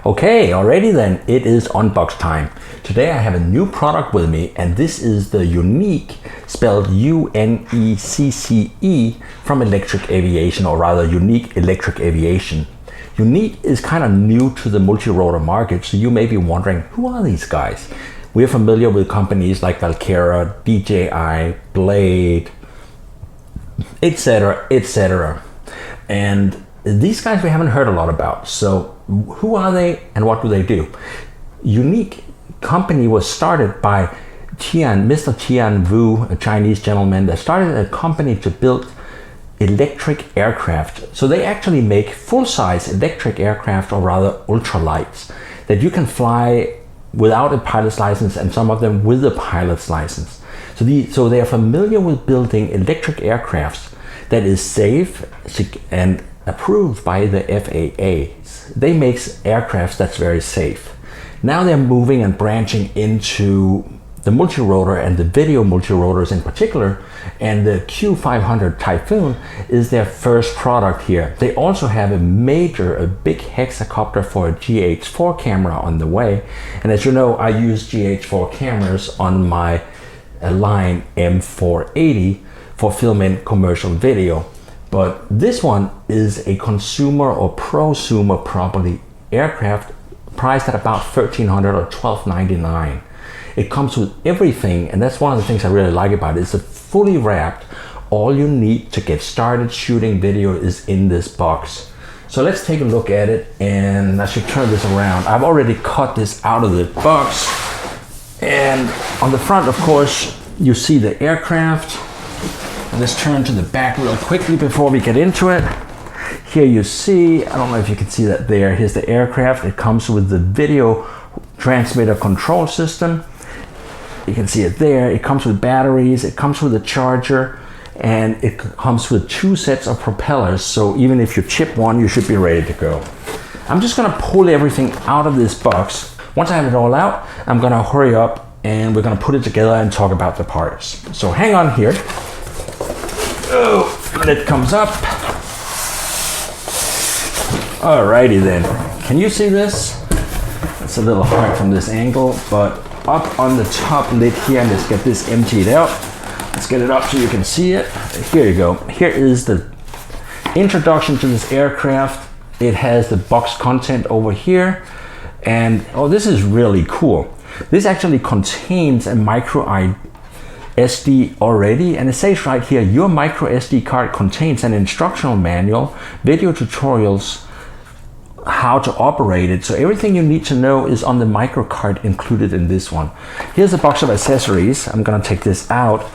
Okay, alrighty then, it is unbox time. Today I have a new product with me, and this is the Yuneec, spelled U-N-E-C-C-E, from Electric Aviation, or rather Yuneec Electric Aviation. Yuneec is kind of new to the multi-rotor market, so you may be wondering, who are these guys? We're familiar with companies like Valkyra, DJI, Blade, etc., etc. And these guys we haven't heard a lot about. So who are they and what do they do? Yuneec company was started by Mr. Tian Wu, a Chinese gentleman that started a company to build electric aircraft. So they actually make full-size electric aircraft, or rather ultralights, that you can fly without a pilot's license, and some of them with a pilot's license. So they are familiar with building electric aircrafts that is safe and approved by the FAA. They make aircrafts that's very safe. Now they're moving and branching into the multi-rotor and the video multi-rotors in particular, and the Q500 Typhoon is their first product here. They also have a big hexacopter for a GH4 camera on the way, and as you know, I use GH4 cameras on my line M480 for filming commercial video. But this one is a consumer or prosumer property aircraft priced at about $1,300 or $1,299. It comes with everything, and that's one of the things I really like about it. It's a fully wrapped. All you need to get started shooting video is in this box. So let's take a look at it, and I should turn this around. I've already cut this out of the box, and on the front, of course, you see the aircraft. Let's turn to the back real quickly before we get into it. Here you see, I don't know if you can see that there, here's the aircraft. It comes with the video transmitter control system. You can see it there. It comes with batteries, it comes with a charger, and it comes with 2 sets of propellers. So even if you chip one, you should be ready to go. I'm just gonna pull everything out of this box. Once I have it all out, I'm gonna hurry up and we're gonna put it together and talk about the parts. So hang on here. Oh, lid comes up. Alrighty then. Can you see this? It's a little hard from this angle, but up on the top lid here, let's get this emptied out. Let's get it up so you can see it. Here you go. Here is the introduction to this aircraft. It has the box content over here. And oh, this is really cool. This actually contains a micro SD already, and it says right here, your micro SD card contains an instructional manual, video tutorials, how to operate it. So everything you need to know is on the micro card included in this one. Here's a box of accessories. I'm gonna take this out,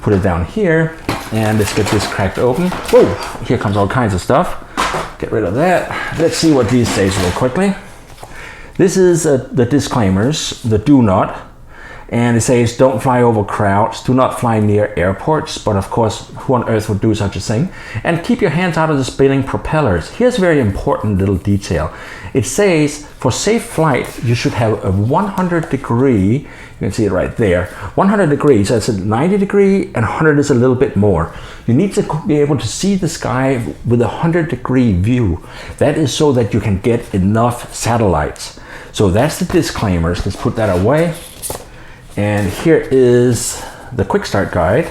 put it down here, and let's get this cracked open. Whoa, here comes all kinds of stuff. Get rid of that. Let's see what these say real quickly. This is the disclaimers, the do not. And it says, don't fly over crowds, do not fly near airports, but of course, who on earth would do such a thing? And keep your hands out of the spinning propellers. Here's a very important little detail. It says, for safe flight, you should have a 100-degree, you can see it right there, 100 degrees, so it's a 90-degree, and 100 is a little bit more. You need to be able to see the sky with a 100-degree view. That is so that you can get enough satellites. So that's the disclaimers. Let's put that away. And here is the quick start guide.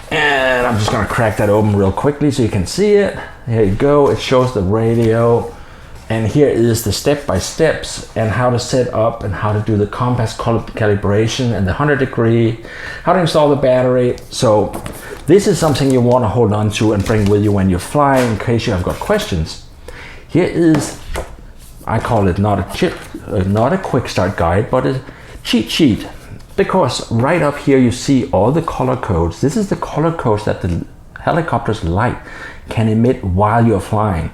And I'm just gonna crack that open real quickly so you can see it. There you go, it shows the radio. And here is the step-by-steps and how to set up and how to do the compass calibration and the 100-degree, how to install the battery. So this is something you wanna hold on to and bring with you when you fly in case you have got questions. Here is, I call it not a quick start guide, but a cheat sheet, because right up here you see all the color codes. This is the color codes that the helicopter's light can emit while you're flying.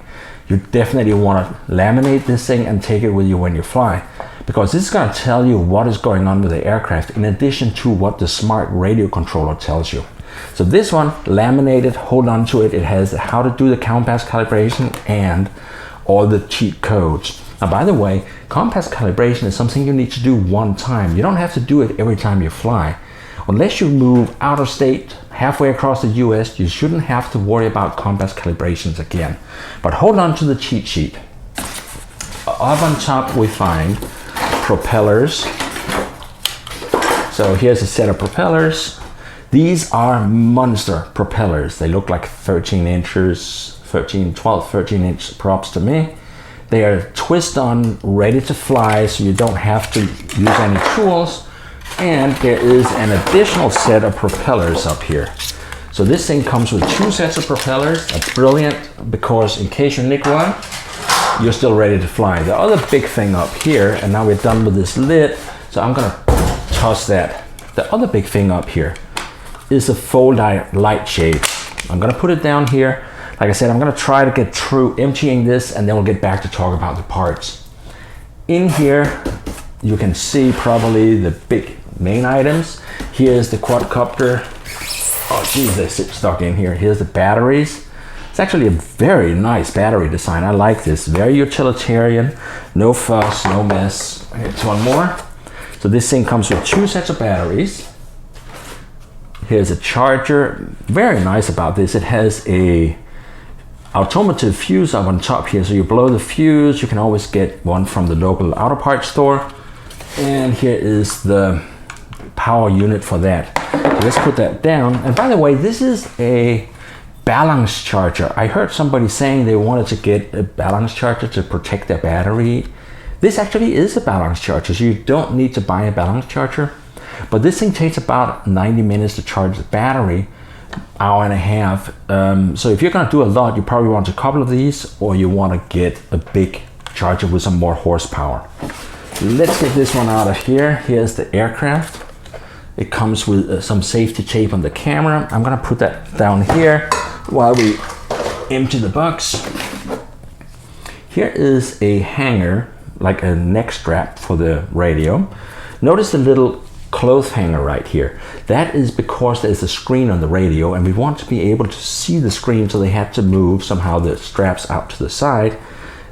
You definitely want to laminate this thing and take it with you when you fly, because this is going to tell you what is going on with the aircraft in addition to what the smart radio controller tells you. So this one, laminated, hold on to it. It has how to do the compass calibration and all the cheat codes. Now, by the way, compass calibration is something you need to do one time. You don't have to do it every time you fly. Unless you move out of state, halfway across the US, you shouldn't have to worry about compass calibrations again. But hold on to the cheat sheet. up on top we find propellers. So here's a set of propellers. These are monster propellers. They look like 13 inches, 12, 13 inch props to me. They are twist on, ready to fly, so you don't have to use any tools. And there is an additional set of propellers up here. So this thing comes with 2 sets of propellers. That's brilliant, because in case you nick one, you're still ready to fly. The other big thing up here, and now we're done with this lid, so I'm gonna toss that. The other big thing up here is a fold light shade. I'm gonna put it down here. Like I said, I'm gonna try to get through emptying this, and then we'll get back to talk about the parts. In here, you can see probably the big main items. Here's the quadcopter. Oh geez, they sit stuck in here. Here's the batteries. It's actually a very nice battery design. I like this, very utilitarian, no fuss, no mess. Here's one more. So this thing comes with 2 sets of batteries. Here's a charger. Very nice about this, it has a automotive fuse up on top here. So you blow the fuse, you can always get one from the local auto parts store. And here is the power unit for that. So let's put that down. And by the way, this is a balance charger. I heard somebody saying they wanted to get a balance charger to protect their battery. This actually is a balance charger, so you don't need to buy a balance charger. But this thing takes about 90 minutes to charge the battery, hour and a half. So if you're gonna do a lot, you probably want a couple of these, or you wanna get a big charger with some more horsepower. Let's get this one out of here. Here's the aircraft. It comes with some safety tape on the camera. I'm gonna put that down here while we empty the box. Here is a hanger, like a neck strap for the radio. Notice the little clothes hanger right here. That is because there's a screen on the radio, and we want to be able to see the screen, so they had to move somehow the straps out to the side.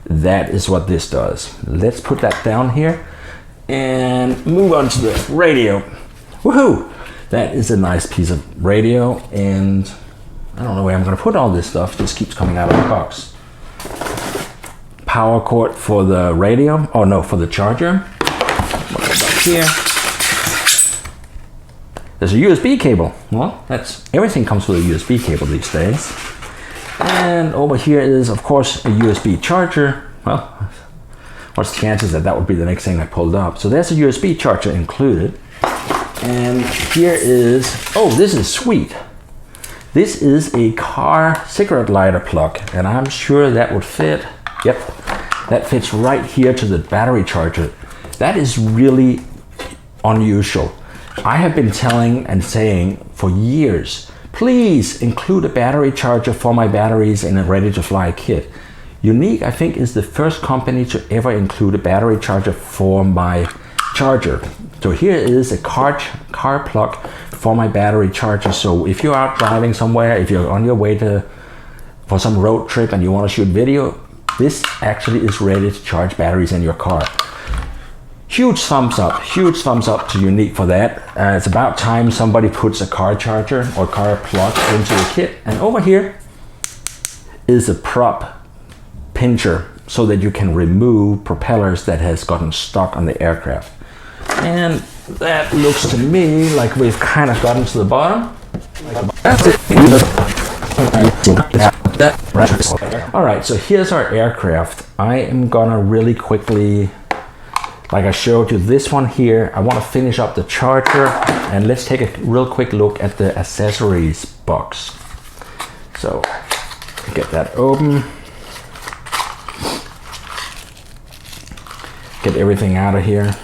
That is what this does. Let's put that down here and move on to the radio. Woohoo! That is a nice piece of radio, and I don't know where I'm gonna put all this stuff. It just keeps coming out of the box. Power cord for the radio. Oh no, for the charger. Up here. There's a USB cable. Well, everything comes with a USB cable these days. And over here is, of course, a USB charger. Well, what's the chances that that would be the next thing I pulled up? So there's a USB charger included. And here is, oh, this is sweet. This is a car cigarette lighter plug, and I'm sure that would fit. Yep, that fits right here to the battery charger. That is really unusual. I have been telling and saying for years, please include a battery charger for my batteries in a ready-to-fly kit. Yuneec, I think, is the first company to ever include a battery charger for my charger. So here is a car plug for my battery charger. So if you're out driving somewhere, if you're on your way for some road trip and you want to shoot video, this actually is ready to charge batteries in your car. Huge thumbs up to Yuneec for that. It's about time somebody puts a car charger or car plug into the kit. And over here is a prop pincher so that you can remove propellers that has gotten stuck on the aircraft. And that looks to me like we've kind of gotten to the bottom. That's it. All right, so here's our aircraft. I am gonna really quickly, like I showed you this one here, I want to finish up the charger, and let's take a real quick look at the accessories box. So get that open, get everything out of here.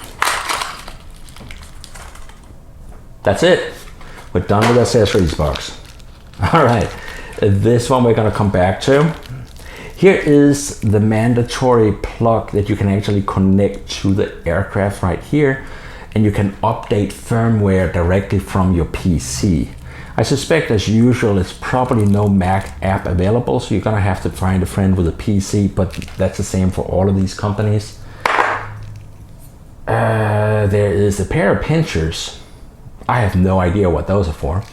That's it. We're done with the accessories box. All right, this one we're gonna come back to. Here is the mandatory plug that you can actually connect to the aircraft right here, and you can update firmware directly from your PC. I suspect, as usual, it's probably no Mac app available, so you're gonna have to find a friend with a PC, but that's the same for all of these companies. There is a pair of pinchers. I have no idea what those are for.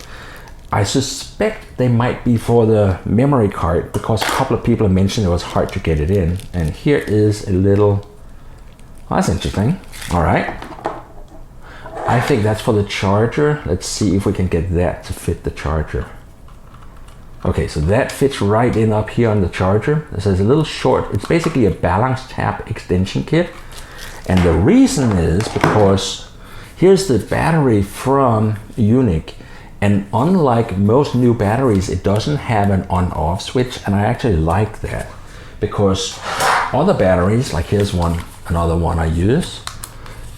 I suspect they might be for the memory card, because a couple of people have mentioned it was hard to get it in. And here is a little That's interesting. All right. I think that's for the charger. Let's see if we can get that to fit the charger. Okay, so that fits right in up here on the charger. This is a little short. It's basically a balance tap extension kit. And the reason is because here's the battery from Yuneec. And unlike most new batteries, it doesn't have an on-off switch. And I actually like that because other batteries, like here's another one I use,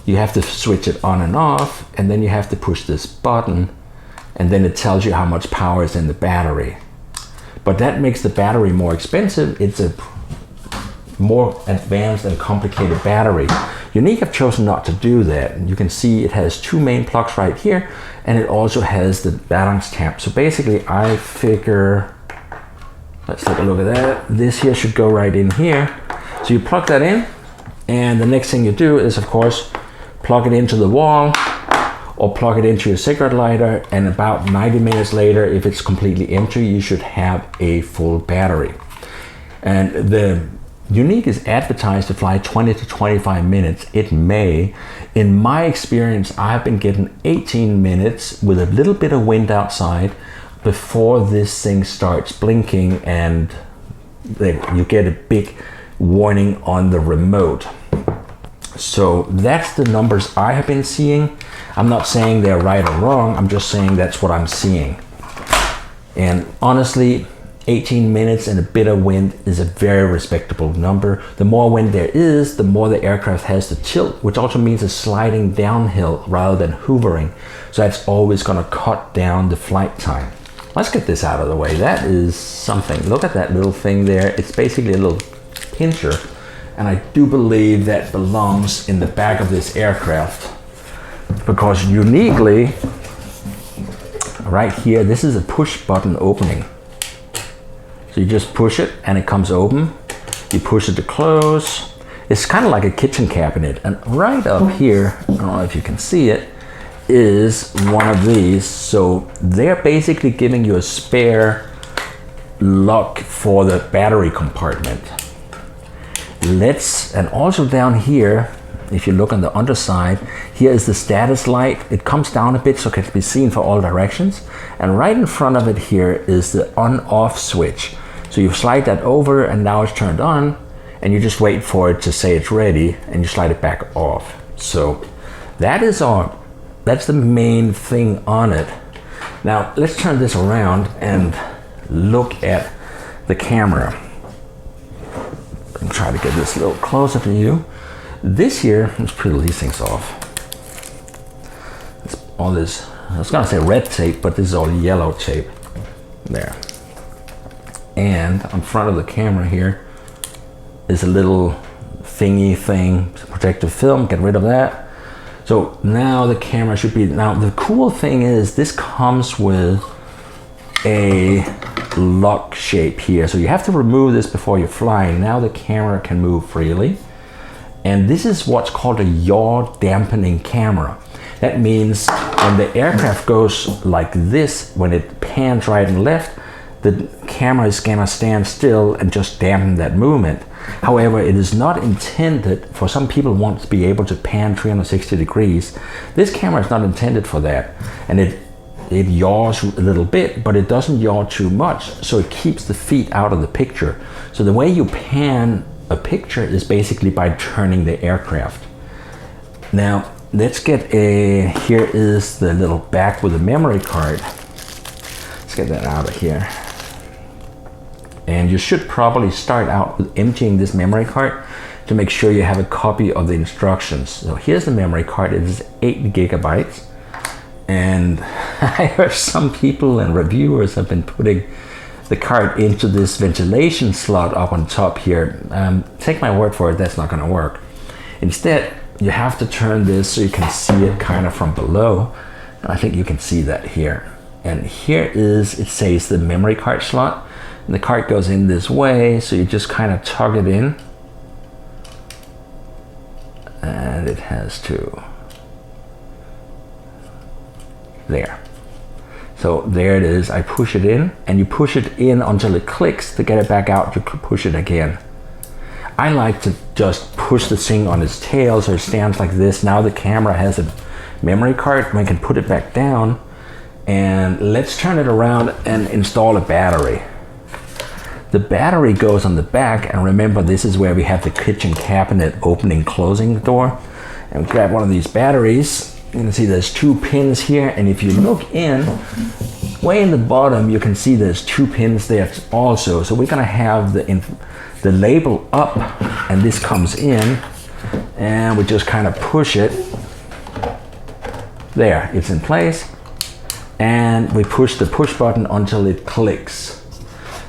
you have to switch it on and off, and then you have to push this button, and then it tells you how much power is in the battery. But that makes the battery more expensive. It's a more advanced and complicated battery. Yuneec have chosen not to do that. You can see it has two main plugs right here, and it also has the balance tap. So basically I figure, let's take a look at that. This here should go right in here. So you plug that in, and the next thing you do is, of course, plug it into the wall or plug it into your cigarette lighter, and about 90 minutes later, if it's completely empty, you should have a full battery. And the Yuneec is advertised to fly 20 to 25 minutes. It may. In my experience, I've been getting 18 minutes with a little bit of wind outside before this thing starts blinking, and you get a big warning on the remote. So that's the numbers I have been seeing. I'm not saying they're right or wrong, I'm just saying that's what I'm seeing. And honestly, 18 minutes and a bit of wind is a very respectable number. The more wind there is, the more the aircraft has to tilt, which also means it's sliding downhill rather than hovering. So that's always going to cut down the flight time. Let's get this out of the way. That is something. Look at that little thing there. It's basically a little pincher. And I do believe that belongs in the back of this aircraft, because uniquely, right here, this is a push button opening. So you just push it and it comes open. You push it to close. It's kind of like a kitchen cabinet. And right up here, I don't know if you can see it, is one of these. So they're basically giving you a spare lock for the battery compartment. And also down here, if you look on the underside, here is the status light. It comes down a bit so it can be seen for all directions. And right in front of it here is the on-off switch. So you slide that over and now it's turned on, and you just wait for it to say it's ready and you slide it back off. So that's the main thing on it. Now let's turn this around and look at the camera. I'm trying to get this a little closer to you. This here, let's peel these things off. It's all this, I was gonna say red tape, but this is all yellow tape. There. And on front of the camera here is a little thingy thing, protective film, get rid of that. So now the camera should be, now the cool thing is this comes with a lock shape here. So you have to remove this before you're flying. Now the camera can move freely. And this is what's called a yaw dampening camera. That means when the aircraft goes like this, when it pans right and left, the camera is gonna stand still and just dampen that movement. However, it is not intended for, some people want to be able to pan 360 degrees. This camera is not intended for that. And it yaws a little bit, but it doesn't yaw too much, so it keeps the feet out of the picture. So the way you pan a picture is basically by turning the aircraft. Now let's get here is the little back with the memory card. Let's get that out of here. And you should probably start out with emptying this memory card to make sure you have a copy of the instructions. So here's the memory card. It is 8 gigabytes. And I heard some people and reviewers have been putting the card into this ventilation slot up on top here. Take my word for it, that's not gonna work. Instead, you have to turn this so you can see it kind of from below. And I think you can see that here. And here is, it says the memory card slot. And the card goes in this way, so you just kind of tug it in. And it has to, there. So there it is, I push it in, and you push it in until it clicks. To get it back out, you push it again. I like to just push the thing on its tail so it stands like this. Now the camera has a memory card, we can put it back down, and let's turn it around and install a battery. The battery goes on the back, and remember, this is where we have the kitchen cabinet opening, closing the door. And grab one of these batteries. You can see there's 2 pins here, and if you look in, way in the bottom, you can see there's 2 pins there also. So we're gonna have the label up, and this comes in, and we just kind of push it. There, it's in place, and we push the push button until it clicks.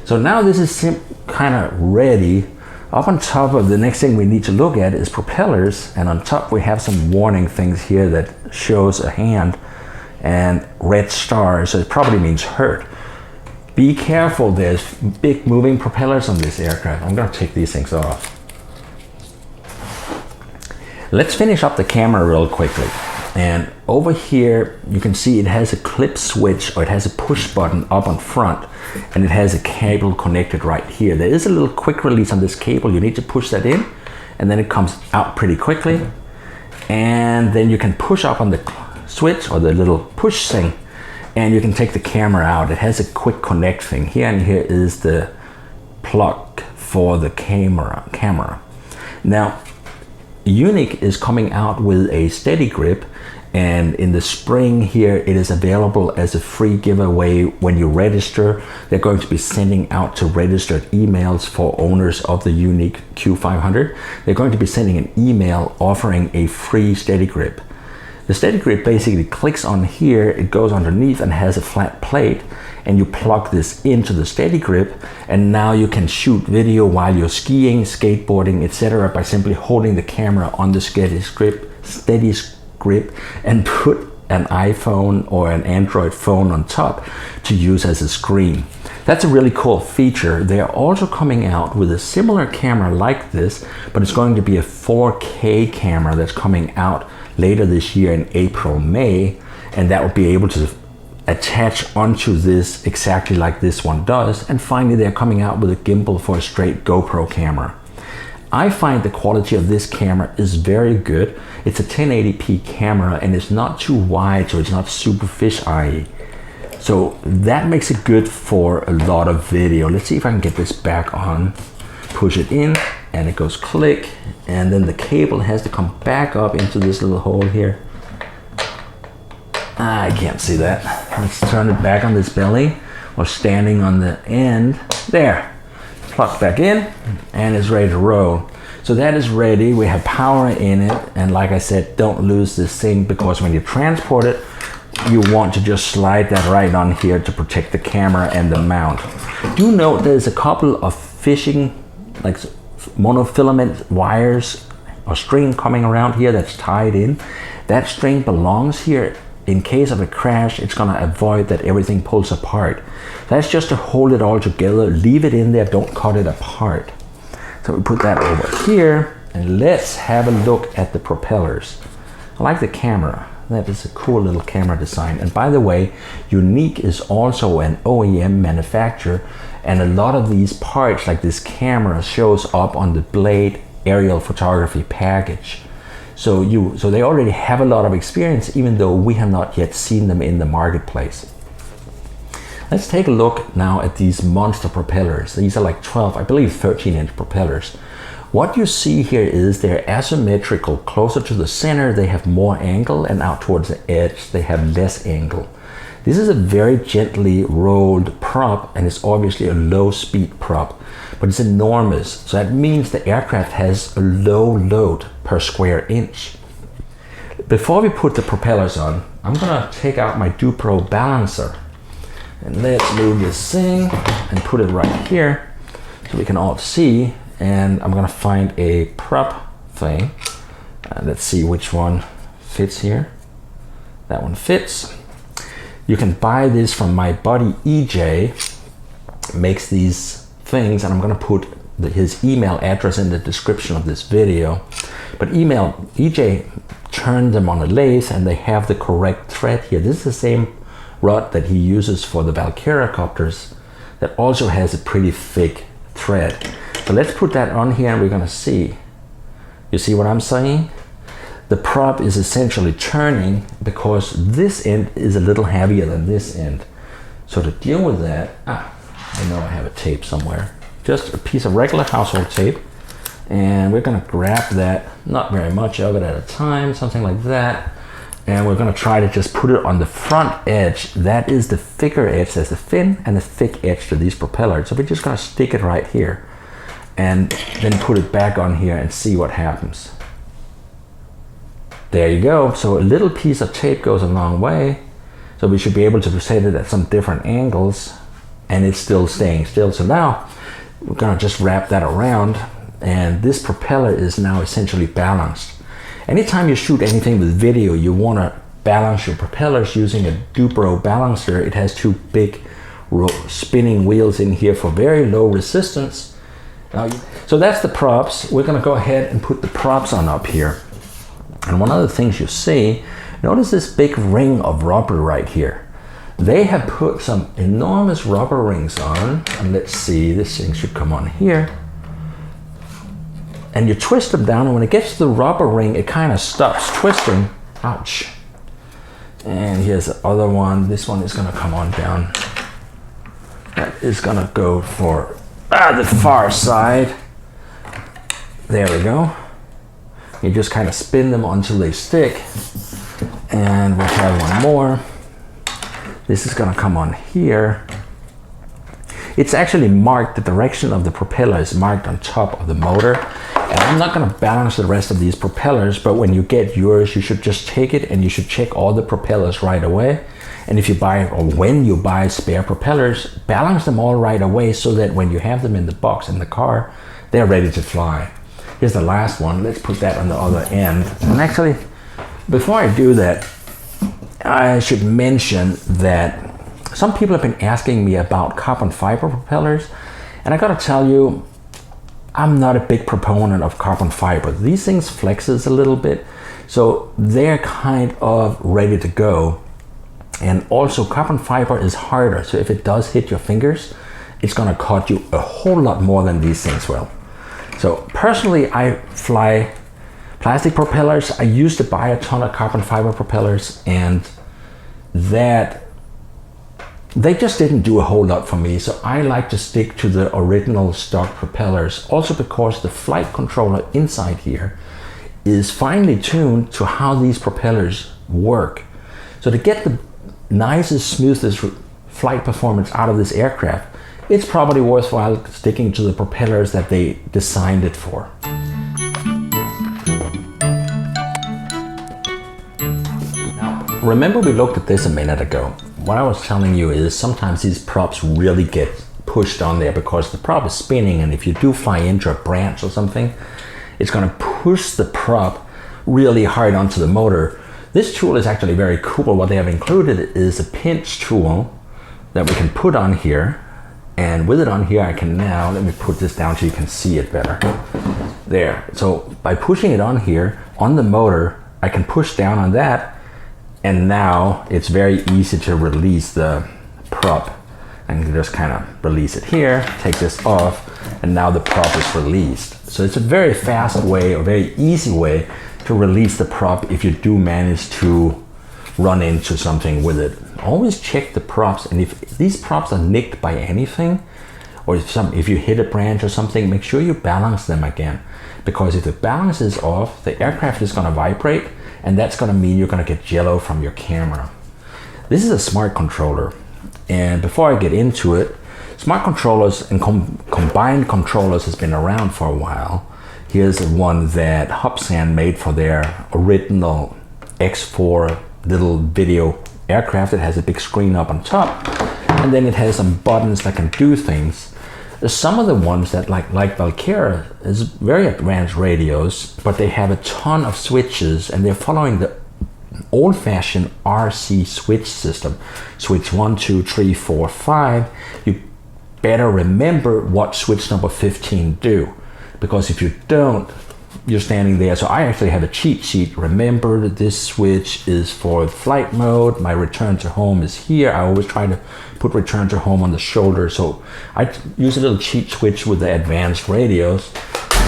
So now this is kind of ready. Up on top of the next thing we need to look at is propellers, and on top we have some warning things here that shows a hand and red stars, so it probably means hurt. Be careful, there's big moving propellers on this aircraft. I'm gonna take these things off. Let's finish up the camera real quickly. And over here, you can see it has a clip switch, or it has a push button up on front, and it has a cable connected right here. There is a little quick release on this cable. You need to push that in, and then it comes out pretty quickly. And then you can push up on the switch, or the little push thing, and you can take the camera out. It has a quick connect thing here, and here is the plug for the camera. Now, Yuneec is coming out with a steady grip, and in the spring here it is available as a free giveaway when you register. They're going to be sending out to registered emails for owners of the Yuneec Q500. They're going to be sending an email offering a free steady grip. The steady grip basically clicks on here, it goes underneath and has a flat plate, and you plug this into the steady grip, and now you can shoot video while you're skiing, skateboarding, etc. by simply holding the camera on the steady grip and put an iPhone or an Android phone on top to use as a screen. That's a really cool feature. They are also coming out with a similar camera like this, but it's going to be a 4K camera that's coming out later this year in April, May, and that will be able to attach onto this exactly like this one does. And finally, they're coming out with a gimbal for a straight GoPro camera. I find the quality of this camera is very good. It's a 1080p camera, and it's not too wide, so it's not super fisheye. So that makes it good for a lot of video. Let's see if I can get this back on. Push it in, and it goes click, and then the cable has to come back up into this little hole here. I can't see that. Let's turn it back on this belly, or standing on the end. There. Plug back in, and it's ready to roll. So that is ready. We have power in it, and like I said, don't lose this thing, because when you transport it, you want to just slide that right on here to protect the camera and the mount. Do note there's a couple of fishing, like monofilament wires or string coming around here that's tied in. That string belongs here. In case of a crash, it's gonna avoid that everything pulls apart. That's just to hold it all together. Leave it in there, don't cut it apart. So we put that over here, and let's have a look at the propellers. I like the camera. That is a cool little camera design. And by the way, Yuneec is also an OEM manufacturer, and a lot of these parts, like this camera, shows up on the Blade aerial photography package. So they already have a lot of experience, even though we have not yet seen them in the marketplace. Let's take a look now at these monster propellers. These are like 12, I believe 13-inch propellers. What you see here is they're asymmetrical. Closer to the center, they have more angle, and out towards the edge, they have less angle. This is a very gently rolled prop, and it's obviously a low-speed prop, but it's enormous. So that means the aircraft has a low load per square inch. Before we put the propellers on, I'm gonna take out my Dupro balancer, and let's move this thing and put it right here so we can all see. And I'm gonna find a prop thing. Let's see which one fits here. That one fits. You can buy this from my buddy EJ. Makes these things, and I'm gonna put his email address in the description of this video. But EJ turned them on a lathe, and they have the correct thread here. This is the same rod that he uses for the Valkyria copters, that also has a pretty thick thread. So let's put that on here and we're gonna see. You see what I'm saying? The prop is essentially turning because this end is a little heavier than this end. So to deal with that, I know I have a tape somewhere. Just a piece of regular household tape. And we're gonna grab that, not very much of it at a time, something like that. And we're gonna try to just put it on the front edge. That is the thicker edge. There's the thin and the thick edge to these propellers. So we're just gonna stick it right here and then put it back on here and see what happens. There you go. So a little piece of tape goes a long way. So we should be able to set it at some different angles and it's still staying still. So now we're gonna just wrap that around and this propeller is now essentially balanced. Anytime you shoot anything with video, you wanna balance your propellers using a Dupro balancer. It has two big spinning wheels in here for very low resistance. So that's the props. We're gonna go ahead and put the props on up here. And one of the things you see, notice this big ring of rubber right here. They have put some enormous rubber rings on. And let's see, this thing should come on here. And you twist them down, and when it gets to the rubber ring, it kind of stops twisting. Ouch. And here's the other one. This one is gonna come on down. That is gonna go for the far side. There we go. You just kind of spin them until they stick. And we'll have one more. This is gonna come on here. It's actually marked, the direction of the propeller is marked on top of the motor. And I'm not gonna balance the rest of these propellers, but when you get yours, you should just take it and you should check all the propellers right away. And if you buy, or when you buy spare propellers, balance them all right away so that when you have them in the box in the car, they're ready to fly. Here's the last one. Let's put that on the other end. And actually, before I do that, I should mention that some people have been asking me about carbon fiber propellers. And I gotta tell you, I'm not a big proponent of carbon fiber. These things flexes a little bit, so they're kind of ready to go. And also carbon fiber is harder, so if it does hit your fingers, it's gonna cut you a whole lot more than these things will. So personally, I fly plastic propellers. I used to buy a ton of carbon fiber propellers, and that they just didn't do a whole lot for me. So I like to stick to the original stock propellers, also because the flight controller inside here is finely tuned to how these propellers work. So to get the nicest, smoothest flight performance out of this aircraft, it's probably worthwhile sticking to the propellers that they designed it for. Now, remember we looked at this a minute ago. What I was telling you is sometimes these props really get pushed on there because the prop is spinning, and if you do fly into a branch or something, it's gonna push the prop really hard onto the motor. This tool is actually very cool. What they have included is a pinch tool that we can put on here. And with it on here, I can now, let me put this down so you can see it better. There, so by pushing it on here, on the motor, I can push down on that, and now it's very easy to release the prop. I can just kind of release it here, take this off, and now the prop is released. So it's a very fast way, or very easy way to release the prop if you do manage to run into something with it. Always check the props, and if these props are nicked by anything, or if you hit a branch or something, make sure you balance them again, because if the balance is off, the aircraft is going to vibrate, and that's going to mean you're going to get jello from your camera. This is a smart controller, and before I get into it, smart controllers and combined controllers has been around for a while. Here's one that Hubsan made for their original X4 little video aircraft. It has a big screen up on top, and then it has some buttons that can do things. Some of the ones that like Valkyrie is very advanced radios, but they have a ton of switches, and they're following the old-fashioned RC switch system. Switch 1, 2, 3, 4, 5. You better remember what switch number 15 do, because if you don't, you're standing there. So I actually have a cheat sheet. Remember that this switch is for flight mode. My return to home is here. I always try to put return to home on the shoulder. So I use a little cheat switch with the advanced radios.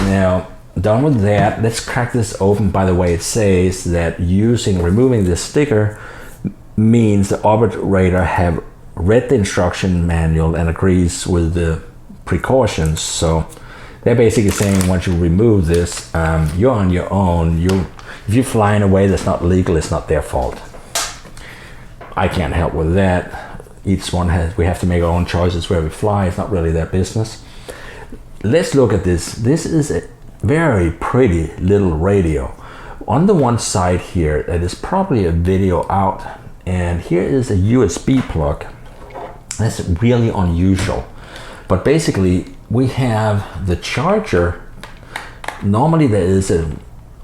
Now, done with that, let's crack this open. By the way, it says that removing this sticker means the operator have read the instruction manual and agrees with the precautions. So they're basically saying once you remove this, you're on your own. If you're flying away that's not legal, it's not their fault. I can't help with that. Each one we have to make our own choices where we fly. It's not really their business. Let's look at this. This is a very pretty little radio. On the one side here, that is probably a video out, and here is a USB plug. That's really unusual. But basically, we have the charger. Normally there is a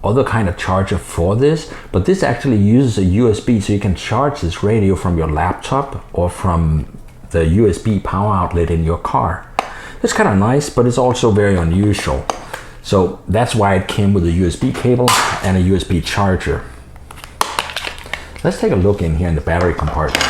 other kind of charger for this, but this actually uses a USB, so you can charge this radio from your laptop or from the USB power outlet in your car. It's kind of nice, but it's also very unusual. So that's why it came with a USB cable and a USB charger. Let's take a look in here in the battery compartment.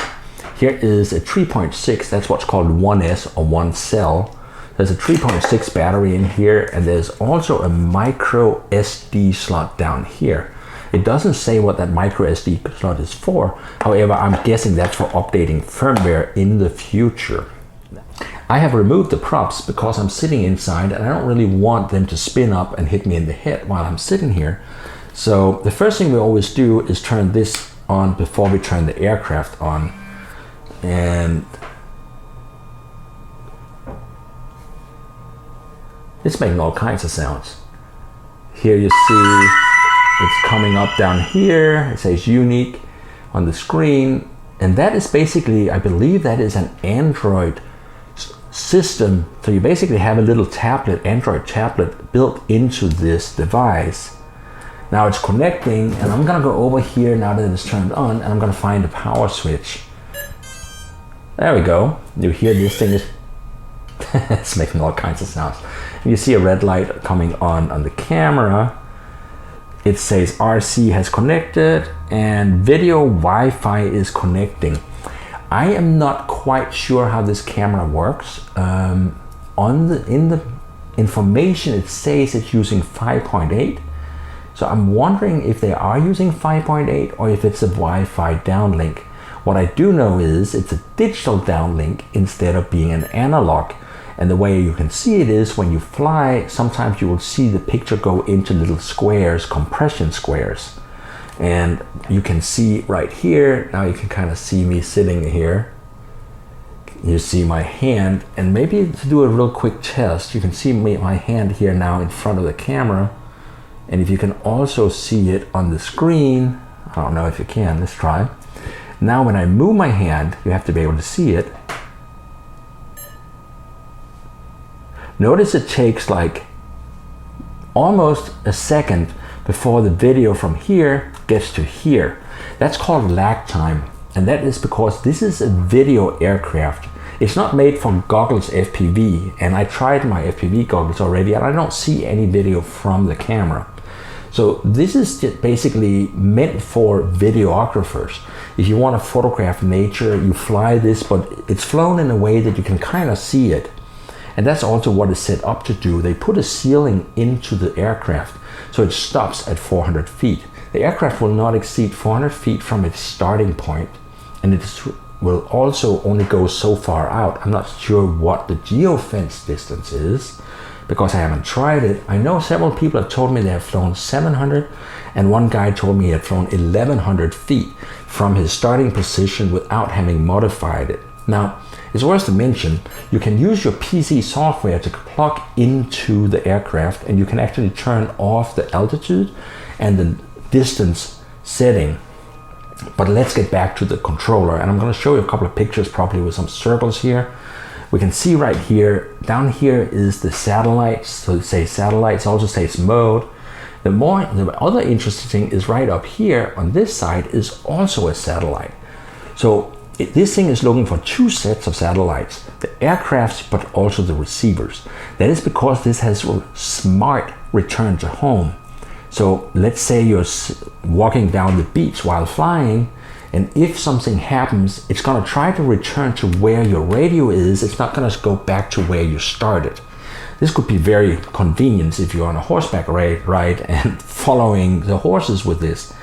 Here is a 3.6, that's what's called 1S or 1 cell. There's a 3.6 battery in here, and there's also a micro SD slot down here. It doesn't say what that micro SD slot is for. However, I'm guessing that's for updating firmware in the future. I have removed the props because I'm sitting inside and I don't really want them to spin up and hit me in the head while I'm sitting here. So the first thing we always do is turn this on before we turn the aircraft on. And it's making all kinds of sounds. Here you see it's coming up down here. It says Yuneec on the screen. And that is basically, I believe that is an Android system. So you basically have a little tablet, Android tablet built into this device. Now it's connecting, and I'm gonna go over here now that it's turned on, and I'm gonna find the power switch. There we go. You hear this thing is it's making all kinds of sounds. And you see a red light coming on the camera. It says RC has connected and video Wi-Fi is connecting. I am not quite sure how this camera works. In the information it says it's using 5.8. So I'm wondering if they are using 5.8 or if it's a Wi-Fi downlink. What I do know is it's a digital downlink instead of being an analog. And the way you can see it is when you fly, sometimes you will see the picture go into little squares, compression squares. And you can see right here, now you can kind of see me sitting here. You see my hand, and maybe to do a real quick test, you can see my hand here now in front of the camera. And if you can also see it on the screen, I don't know if you can, let's try. Now when I move my hand, you have to be able to see it. Notice it takes like almost a second before the video from here gets to here. That's called lag time, and that is because this is a video aircraft. It's not made for goggles FPV, and I tried my FPV goggles already and I don't see any video from the camera. So this is just basically meant for videographers. If you want to photograph nature, you fly this, but it's flown in a way that you can kind of see it. And that's also what it's set up to do. They put a ceiling into the aircraft, so it stops at 400 feet. The aircraft will not exceed 400 feet from its starting point, and it will also only go so far out. I'm not sure what the geofence distance is, because I haven't tried it. I know several people have told me they have flown 700, and one guy told me he had flown 1100 feet from his starting position without having modified it. Now, it's worth to mention, you can use your PC software to plug into the aircraft, and you can actually turn off the altitude and the distance setting. But let's get back to the controller, and I'm going to show you a couple of pictures, probably with some circles here. We can see right here, down here is the satellites. So it says satellites, also says mode. The other interesting thing is right up here on this side is also a satellite. So this thing is looking for two sets of satellites, the aircrafts, but also the receivers. That is because this has smart return to home. So let's say you're walking down the beach while flying, and if something happens, it's going to try to return to where your radio is. It's not going to go back to where you started. This could be very convenient if you're on a horseback ride and following the horses with this.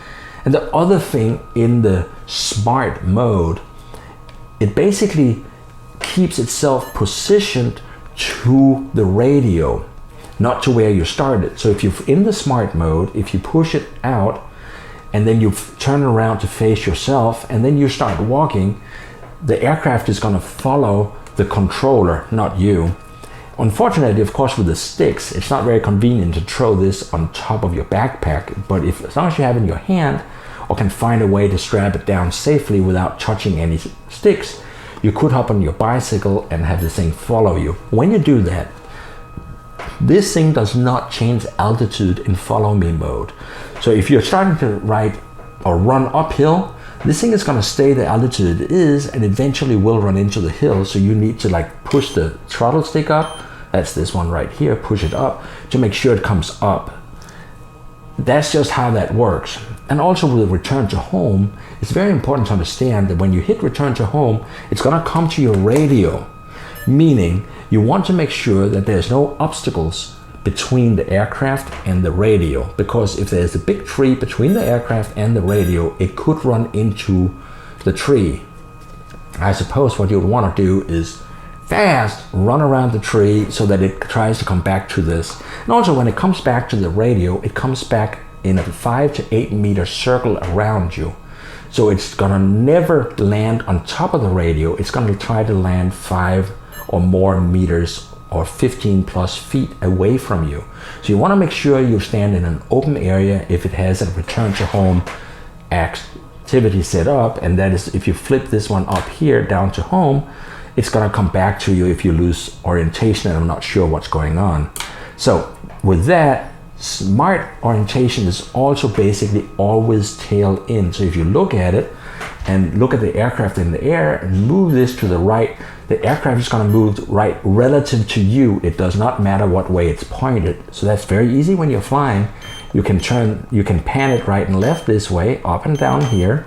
And the other thing, in the smart mode, it basically keeps itself positioned to the radio, not to where you started. So if you're in the smart mode, if you push it out and then you turn around to face yourself and then you start walking, the aircraft is going to follow the controller, not you. Unfortunately, of course, with the sticks, it's not very convenient to throw this on top of your backpack, but as long as you have it in your hand or can find a way to strap it down safely without touching any sticks, you could hop on your bicycle and have this thing follow you. When you do that, this thing does not change altitude in follow me mode. So if you're starting to ride or run uphill, this thing is going to stay the altitude it is and eventually will run into the hill. So you need to like push the throttle stick up. That's this one right here. Push it up to make sure it comes up. That's just how that works. And also with return to home, it's very important to understand that when you hit return to home, it's going to come to your radio, meaning you want to make sure that there's no obstacles between the aircraft and the radio, because if there's a big tree between the aircraft and the radio, it could run into the tree. I suppose what you'd want to do is fast run around the tree so that it tries to come back to this. And also when it comes back to the radio, it comes back in a 5 to 8 meter circle around you. So it's gonna never land on top of the radio. It's gonna try to land 5 or more meters or 15 plus feet away from you. So you want to make sure you stand in an open area if it has a return to home activity set up, and that is if you flip this one up here down to home, it's going to come back to you if you lose orientation and I'm not sure what's going on. So with that, smart orientation is also basically always tail in. So if you look at it and look at the aircraft in the air and move this to the right, the aircraft is going to move right relative to you. It does not matter what way it's pointed. So that's very easy when you're flying. You can pan it right and left this way, up and down here,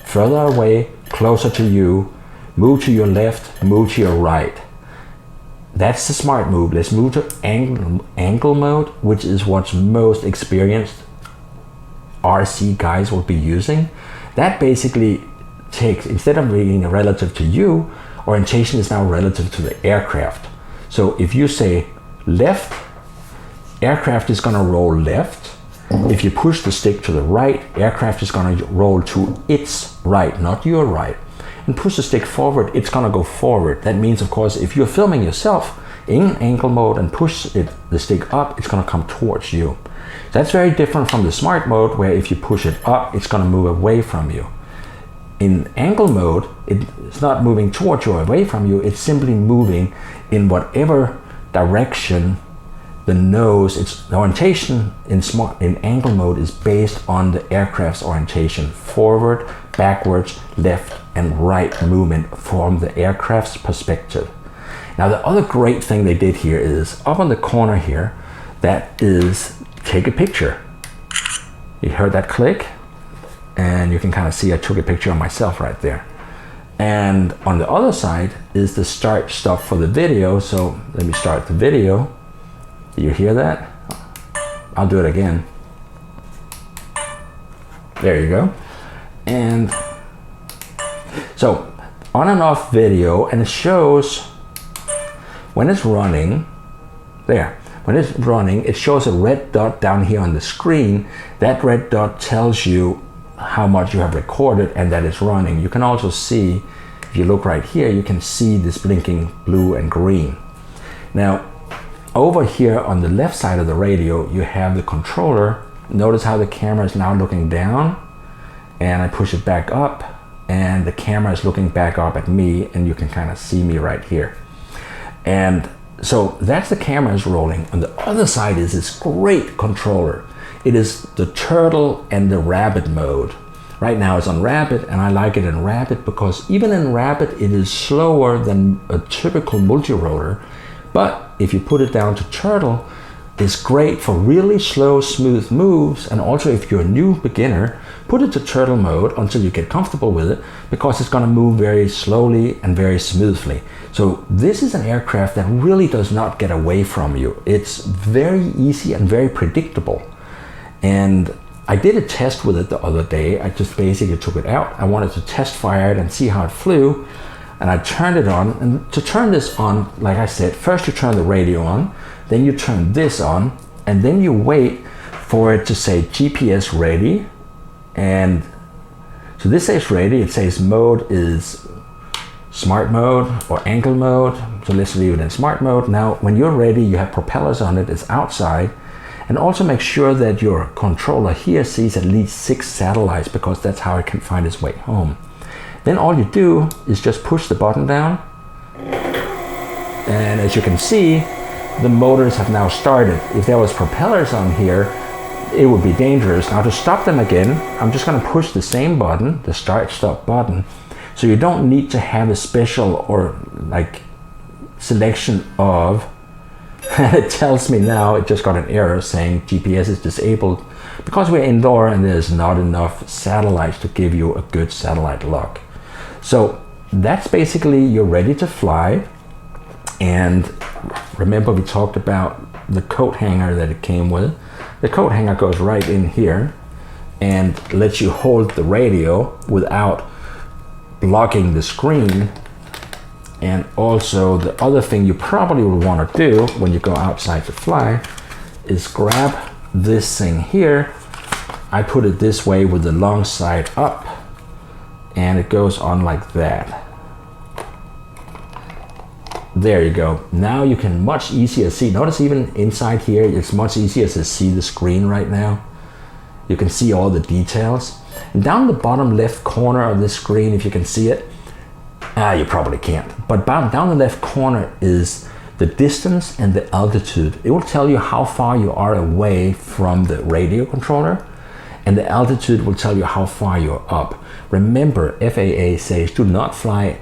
further away, closer to you, move to your left, move to your right. That's the smart move. Let's move to angle mode, which is what's most experienced RC guys will be using. That basically takes, instead of being relative to you, orientation is now relative to the aircraft. So if you say left, aircraft is going to roll left. If you push the stick to the right, aircraft is going to roll to its right, not your right. And push the stick forward, it's going to go forward. That means, of course, if you're filming yourself in angle mode and push the stick up, it's going to come towards you. That's very different from the smart mode, where if you push it up, it's going to move away from you. In angle mode, it's not moving towards you or away from you, it's simply moving in whatever direction the nose, the orientation in angle mode is based on the aircraft's orientation. Forward, backwards, left and right movement from the aircraft's perspective. Now the other great thing they did here is, up on the corner here, that is take a picture. You heard that click? And you can kind of see I took a picture of myself right there. And on the other side is the start stuff for the video. So let me start the video. Do you hear that? I'll do it again. There you go. And so on and off video, and it shows when it's running, there. When it's running, it shows a red dot down here on the screen. That red dot tells you how much you have recorded and that it's running. You can also see, if you look right here, you can see this blinking blue and green. Now, over here on the left side of the radio, you have the controller. Notice how the camera is now looking down, and I push it back up, and the camera is looking back up at me, and you can kind of see me right here. And so that's the camera is rolling. On the other side is this great controller. It is the turtle and the rabbit mode. Right now it's on rabbit, and I like it in rabbit because even in rabbit it is slower than a typical multi-rotor. But if you put it down to turtle, is great for really slow, smooth moves, and also if you're a new beginner, put it to turtle mode until you get comfortable with it, because it's going to move very slowly and very smoothly. So this is an aircraft that really does not get away from you. It's very easy and very predictable. And I did a test with it the other day. I just basically took it out. I wanted to test fire it and see how it flew. And I turned it on. And to turn this on, like I said, first you turn the radio on, then you turn this on, and then you wait for it to say GPS ready. And so this says ready. It says mode is smart mode or angle mode. So let's leave it in smart mode. Now, when you're ready, you have propellers on it. It's outside. And also make sure that your controller here sees at least 6 satellites, because that's how it can find its way home. Then all you do is just push the button down. And as you can see, the motors have now started. If there was propellers on here, it would be dangerous. Now to stop them again, I'm just going to push the same button, the start stop button. So you don't need to have a special or like selection of. It tells me now, it just got an error saying GPS is disabled because we're indoor and there's not enough satellites to give you a good satellite lock. So that's basically you're ready to fly. And remember we talked about the coat hanger that it came with. The coat hanger goes right in here and lets you hold the radio without blocking the screen. And also the other thing you probably would want to do when you go outside to fly is grab this thing here. I put it this way with the long side up, and it goes on like that. There you go. Now you can much easier see. Notice even inside here, it's much easier to see the screen right now. You can see all the details. And down the bottom left corner of the screen, if you can see it, you probably can't. But down the left corner is the distance and the altitude. It will tell you how far you are away from the radio controller, and the altitude will tell you how far you're up. Remember, FAA says do not fly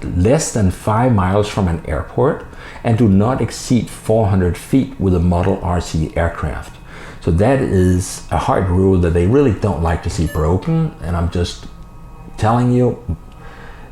less than 5 miles from an airport and do not exceed 400 feet with a Model RC aircraft. So that is a hard rule that they really don't like to see broken, and I'm just telling you.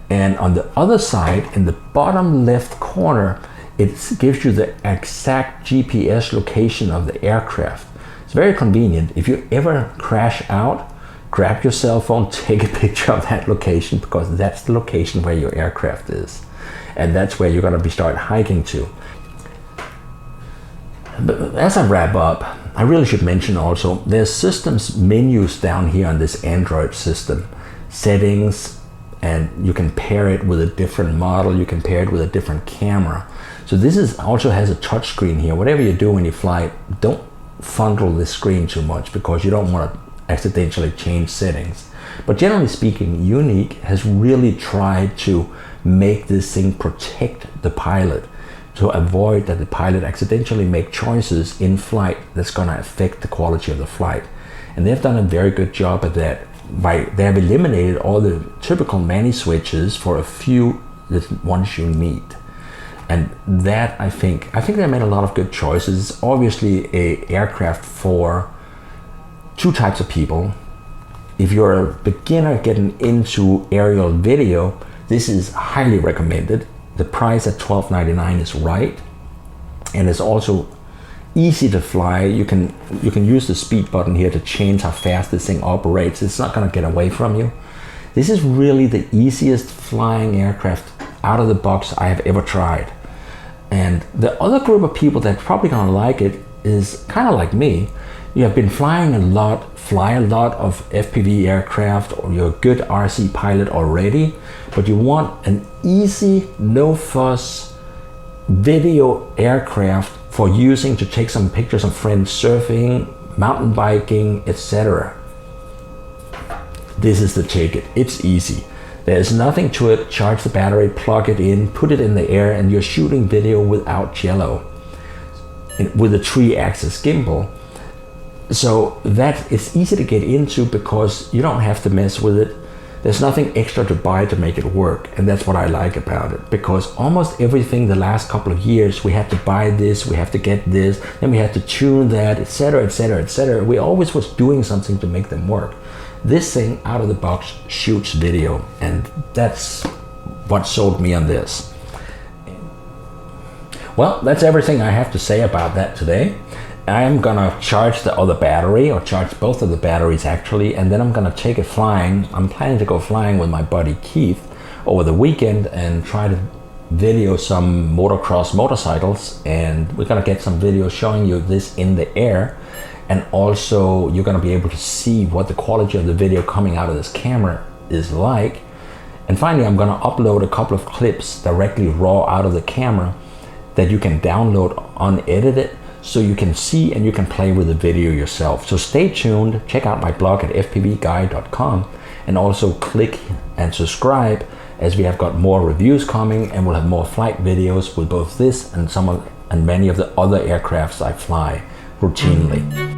And on the other side, in the bottom left corner, it gives you the exact GPS location of the aircraft. It's very convenient. If you ever crash out, grab your cell phone, take a picture of that location, because that's the location where your aircraft is. And that's where you're going to start hiking to. But as I wrap up, I really should mention also, there's systems menus down here on this Android system. Settings, and you can pair it with a different model, you can pair it with a different camera. So this is also has a touch screen here. Whatever you do when you fly, don't fondle the screen too much, because you don't want to accidentally change settings. But generally speaking, Yuneec has really tried to make this thing protect the pilot, to avoid that the pilot accidentally make choices in flight that's going to affect the quality of the flight. And they've done a very good job at that. They have eliminated all the typical mani switches for a few ones you need. And that I think they made a lot of good choices. It's obviously a aircraft for two types of people. If you're a beginner getting into aerial video, this is highly recommended. The price at $12.99 is right, and it's also easy to fly. You can use the speed button here to change how fast this thing operates. It's not going to get away from you. This is really the easiest flying aircraft out of the box I have ever tried. And the other group of people that's probably going to like it is kind of like me. You have been flying a lot, fly a lot of FPV aircraft, or you're a good RC pilot already, but you want an easy, no fuss video aircraft for using to take some pictures of friends surfing, mountain biking, etc. This is the ticket. It's easy. There's nothing to it. Charge the battery, plug it in, put it in the air, and you're shooting video without jello with a 3-axis gimbal. So that it's easy to get into because you don't have to mess with it. There's nothing extra to buy to make it work, and that's what I like about it, because almost everything the last couple of years, we had to buy this, we have to get this, then we had to tune that, etc., etc., etc. We always was doing something to make them work. This thing out of the box shoots video, and that's what sold me on this. Well, that's everything I have to say about that today. I'm gonna charge the other battery, or charge both of the batteries actually, and then I'm gonna take it flying. I'm planning to go flying with my buddy Keith over the weekend and try to video some motocross motorcycles, and we're gonna get some videos showing you this in the air, and also you're gonna be able to see what the quality of the video coming out of this camera is like. And finally, I'm gonna upload a couple of clips directly raw out of the camera that you can download unedited, so you can see and you can play with the video yourself. So stay tuned, check out my blog at fpvguy.com, and also click and subscribe, as we have got more reviews coming, and we'll have more flight videos with both this and many of the other aircrafts I fly routinely.